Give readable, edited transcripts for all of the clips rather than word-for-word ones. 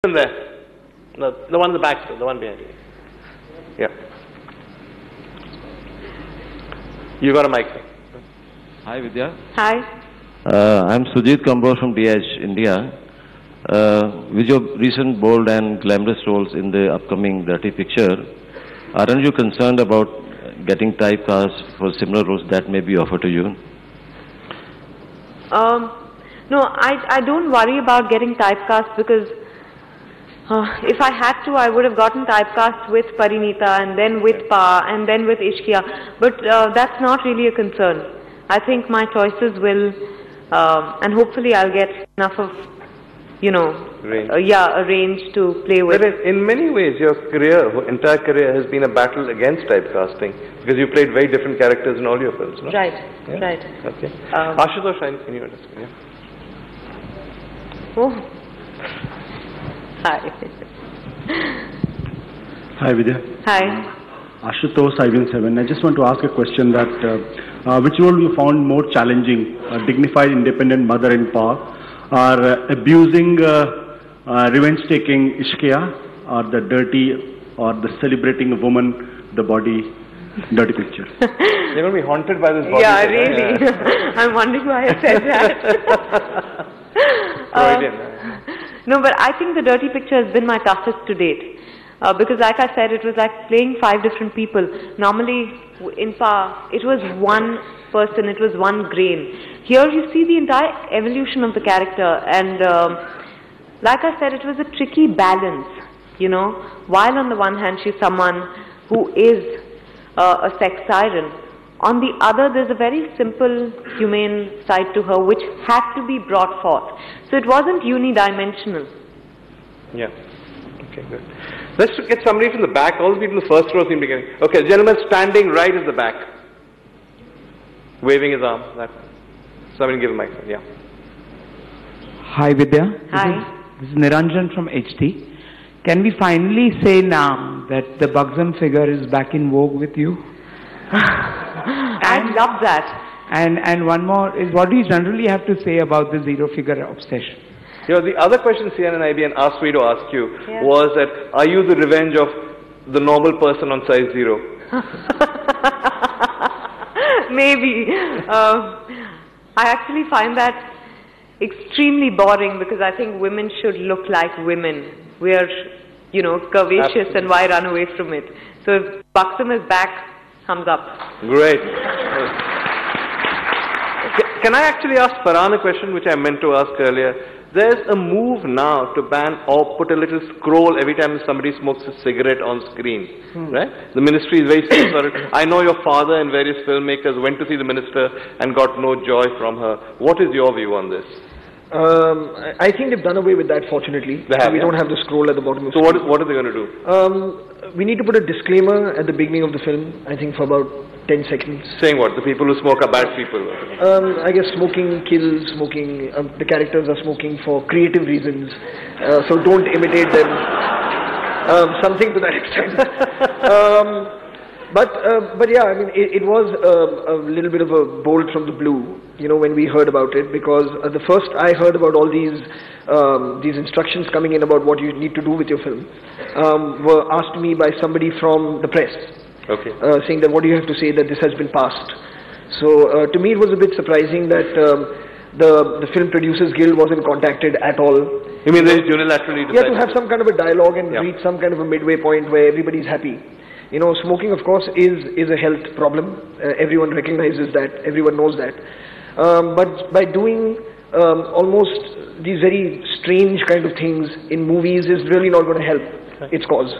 There. No, the one in the back, the one behind you. Yeah. You got a mic. Hi, Vidya. Hi. I'm Sujit Kamboj from DH, India. With your recent bold and glamorous roles in the upcoming Dirty Picture, aren't you concerned about getting typecast for similar roles that may be offered to you? No, I don't worry about getting typecast because if I had to, I would have gotten typecast with Parinita and then with Pa and then with Ishqiya. But that's not really a concern. I think my choices will, and hopefully I'll get enough of, range. A range to play with. But in many ways, your career, entire career, has been a battle against typecasting because you played very different characters in all your films, no? Right, yeah? right. Okay. Ashutosh, can you understand? Yeah. Oh. Hi. Hi, Vidya. Hi. Ashutosh, IBM7. I just want to ask a question that which role you found more challenging, a dignified, independent mother in Pa, or abusing, revenge-taking Ishqiya, or the dirty, or the celebrating a woman, the body, Dirty Picture? You're going to be haunted by this body. Yeah, really. I'm wondering why I said that. No, but I think the Dirty Picture has been my toughest to date. Because like I said, it was like playing 5 different people. Normally, in Pa, it was one person, it was one grain. Here you see the entire evolution of the character. And like I said, it was a tricky balance, While on the one hand, she's someone who is a sex siren. On the other, there's a very simple, humane side to her which had to be brought forth. So it wasn't unidimensional. Yeah. Okay, good. Let's get somebody from the back. All the people in the first row seem to be getting... Okay, the gentleman standing right at the back. Waving his arm. Somebody give a mic. Yeah. Hi, Vidya. Hi. This is Niranjan from HT. Can we finally say now that the Buxom figure is back in vogue with you? I'd love that. And one more is, what do you generally have to say about the zero figure obsession? The other question CNN and IBN asked me to ask you was that, are you the revenge of the normal person on size 0? Maybe. I actually find that extremely boring because I think women should look like women. We are, curvaceous. Absolutely. And why run away from it? So if Buxom is back, thumbs up. Great. Can I actually ask Farhan a question which I meant to ask earlier? There's a move now to ban or put a little scroll every time somebody smokes a cigarette on screen, right? The ministry is very serious about it. I know your father and various filmmakers went to see the minister and got no joy from her. What is your view on this? I think they've done away with that, fortunately. We don't have the scroll at the bottom of the screen. So what are they going to do? We need to put a disclaimer at the beginning of the film, I think for about 10 seconds. Saying what? The people who smoke are bad people? I guess smoking kills, the characters are smoking for creative reasons, so don't imitate them. Something to that extent. But yeah, I mean, it was a little bit of a bolt from the blue, when we heard about it, because the first I heard about all these instructions coming in about what you need to do with your film were asked me by somebody from the press, saying that what do you have to say that this has been passed. So to me it was a bit surprising that the Film Producers Guild wasn't contacted at all. You mean they unilaterally decided? Yeah, to have some kind of a dialogue and reach some kind of a midway point where everybody's happy. Smoking, of course, is a health problem. Everyone recognizes that. Everyone knows that. But by doing almost these very strange kind of things in movies is really not going to help its cause.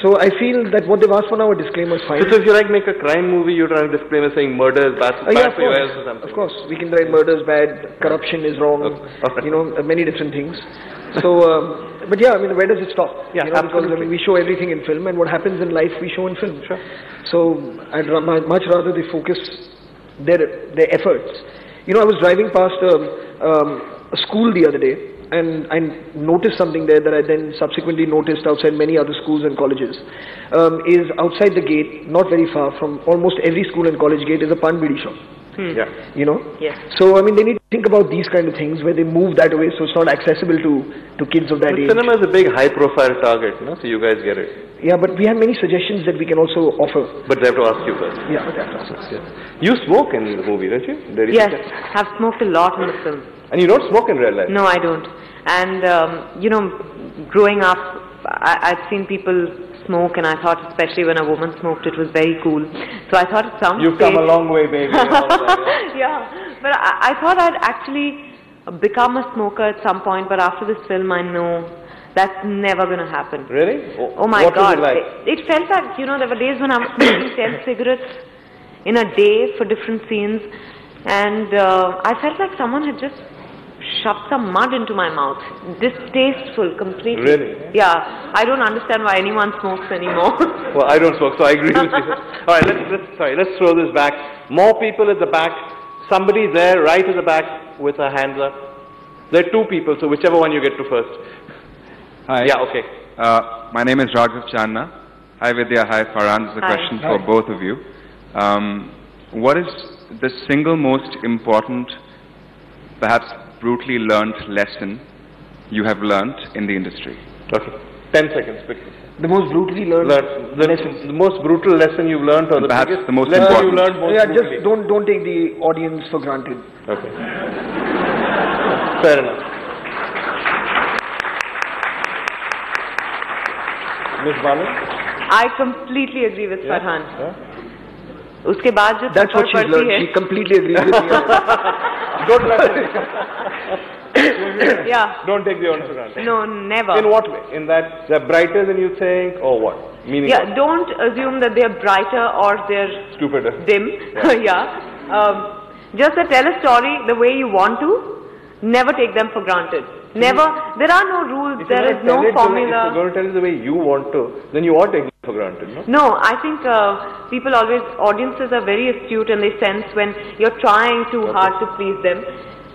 So I feel that what they've asked for now, a disclaimer is fine. So if you make a crime movie, you're trying to disclaimer saying murder is bad, for your health or something? Of course. We can write murder is bad, corruption is wrong, many different things. So, but yeah, I mean, where does it stop? Yeah, because I mean, we show everything in film, and what happens in life we show in film. Sure. So I'd much rather they focus their efforts. I was driving past a school the other day, and I noticed something there that I then subsequently noticed outside many other schools and colleges. Is outside the gate, not very far from almost every school and college gate, is a pan bidi shop. Yeah. You know? Yes. So, I mean, they need to think about these kind of things where they move that way so it's not accessible to kids of that But age. cinema is a big high-profile target, no? So you guys get it. Yeah, but we have many suggestions that we can also offer. But they have to ask you first. Yeah, that's Yes. You smoke in the movie, don't you? Dirty Yes, Picture. I've smoked a lot in the film. And you don't smoke in real life? No, I don't. And, you know, growing up, I'd seen people smoke, and I thought, especially when a woman smoked, it was very cool. So I thought at some You've stage... come a long way, baby. and all that, Yeah, but I thought I'd actually become a smoker at some point, but after this film, I know that's never going to happen. Really? Oh my what God. Was it like? It felt like, you know, there were days when I was smoking 10 cigarettes in a day for different scenes, and I felt like someone had just shoved some mud into my mouth. Distasteful, completely. Really? Yeah. I don't understand why anyone smokes anymore. Well, I don't smoke, so I agree with you. All right, let's throw this back. More people at the back. Somebody there, right at the back, with her hands up. There are two people, so whichever one you get to first. Hi. Yeah, okay. My name is Raghav Channa. Hi Vidya, hi Farhan. This is a Hi. question for both of you. What is the single most important, perhaps brutally learned lesson you have learnt in the industry? Okay. 10 seconds, quickly. the most brutally learned lessons. The most brutal lesson you've learned, or Perhaps biggest the most lesson important. you learned most Yeah, brutally? just don't take the audience for granted. Okay. Fair enough. Ms. Balan? I completely agree with Farhan. उसके बाद जो That's what थप्पड़ she's पड़ती learned. है, She completely agrees with me. Don't let it. Yeah. Don't take the honor for granted. No, never. In what way? In that they're brighter than you think, or what? Meaning Yeah, what? don't assume that they're brighter or they're Stupider. dim. Yeah. Just tell a story the way you want to. Never take them for granted. Never. There are no rules. If you're There gonna is no tell it the way- If formula. you're going to tell it the way you want to, then you are taking it for granted, no? No, I think people always, audiences are very astute and they sense when you're trying too hard to please them.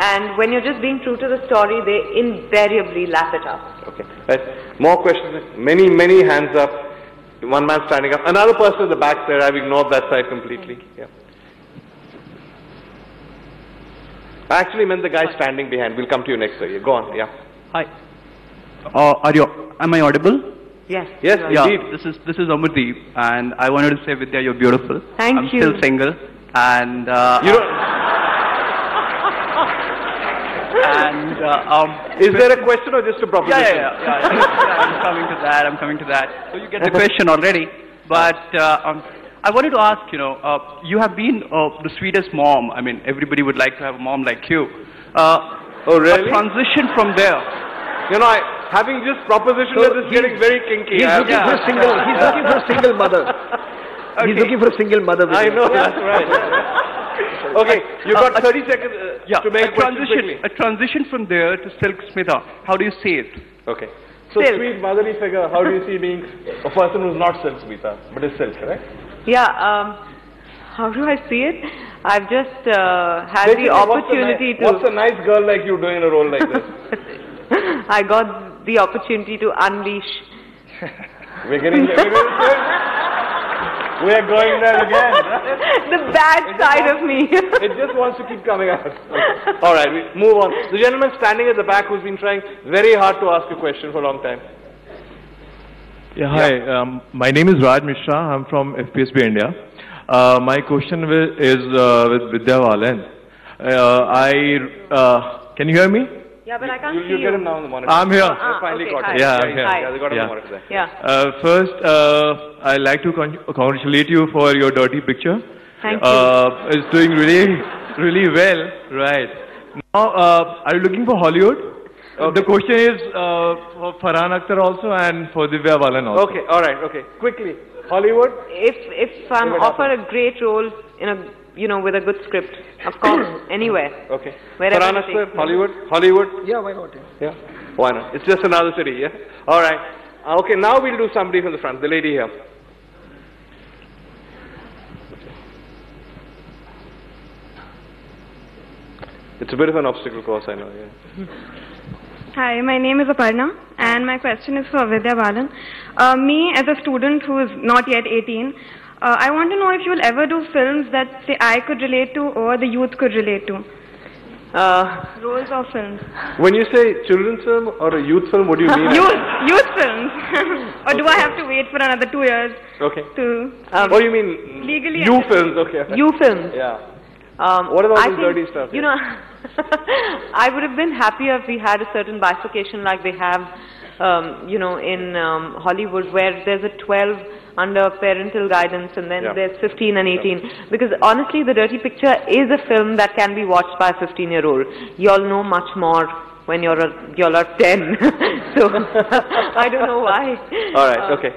And when you're just being true to the story, they invariably lap it up. Okay. Right. More questions? Many, many hands up. One man standing up. Another person at the back there. I've ignored that side completely. Yeah. I actually meant the guy standing behind. We'll come to you next, sir. Go on. Yeah. Hi. Am I audible? Yes. Yes, you are. indeed. This is Amardeep, and I wanted to say, Vidya, you're beautiful. Thank I'm you. still single, and You don't. Is there a question or just a proposition? yeah. I'm coming to that. So you get the question already, but I wanted to ask, you have been the sweetest mom. I mean, everybody would like to have a mom like you. Oh, really? A transition from there. You know, having just propositioned So this is getting very kinky. He's looking for a single. He's looking for a single mother. He's looking for a single mother. I know, that's right. Okay, you've got 30 seconds to make a transition from there to Silk Smitha. How do you see it? Okay. So, Silk. sweet motherly figure, how do you see being a person who's not Silk Smita, but is Silk, correct? Yeah, how do I see it? I've just had Basically, the opportunity what's a nice girl like you doing in a role like this? I got the opportunity to unleash. We're going there again. The bad side of me. It just wants to keep coming out. All right, we move on. The gentleman standing at the back who's been trying very hard to ask a question for a long time. Yeah, hi. My name is Raj Mishra. I'm from FPSB India. My question is with Vidya Balan. Can you hear me? Yeah, but I can't see You you. get him now on the monitor. I'm here. They finally okay, got hi. it. Yeah, I'm here. Yeah, they got him on Yeah. the monitor there. Yeah. First, I'd like to congratulate you for your dirty picture. Thank you. It's doing really well, right. Now, are you looking for Hollywood? The question is for Farhan Akhtar also and for Divya Balan also. Okay, all right, okay. Quickly, Hollywood? If I'm offered a great role in a, with a good script, of course, anywhere. Okay. Wherever Farhan it takes Akhtar, me. Hollywood? Yeah, why not? Yeah. Why not? It's just another city, yeah? All right. Okay, now we'll do somebody from the front, the lady here. It's a bit of an obstacle course, I know, yeah. Hi, my name is Aparna, and my question is for Vidya Balan. Me, as a student who is not yet 18, I want to know if you will ever do films that, say, I could relate to or the youth could relate to. Roles of films. When you say children's film or a youth film, what do you mean? Youth films. Or do I have to wait for another 2 years? Okay. To What do you mean? legally. You films, okay. You films. Yeah. What about I this think, dirty stuff? You know, I would have been happier if we had a certain bifurcation like they have, you know, in Hollywood, where there's a 12 under parental guidance and then there's 15 and 18. Because honestly, The Dirty Picture is a film that can be watched by a 15-year-old. You all know much more when you're 10. So, I don't know why. All right, okay.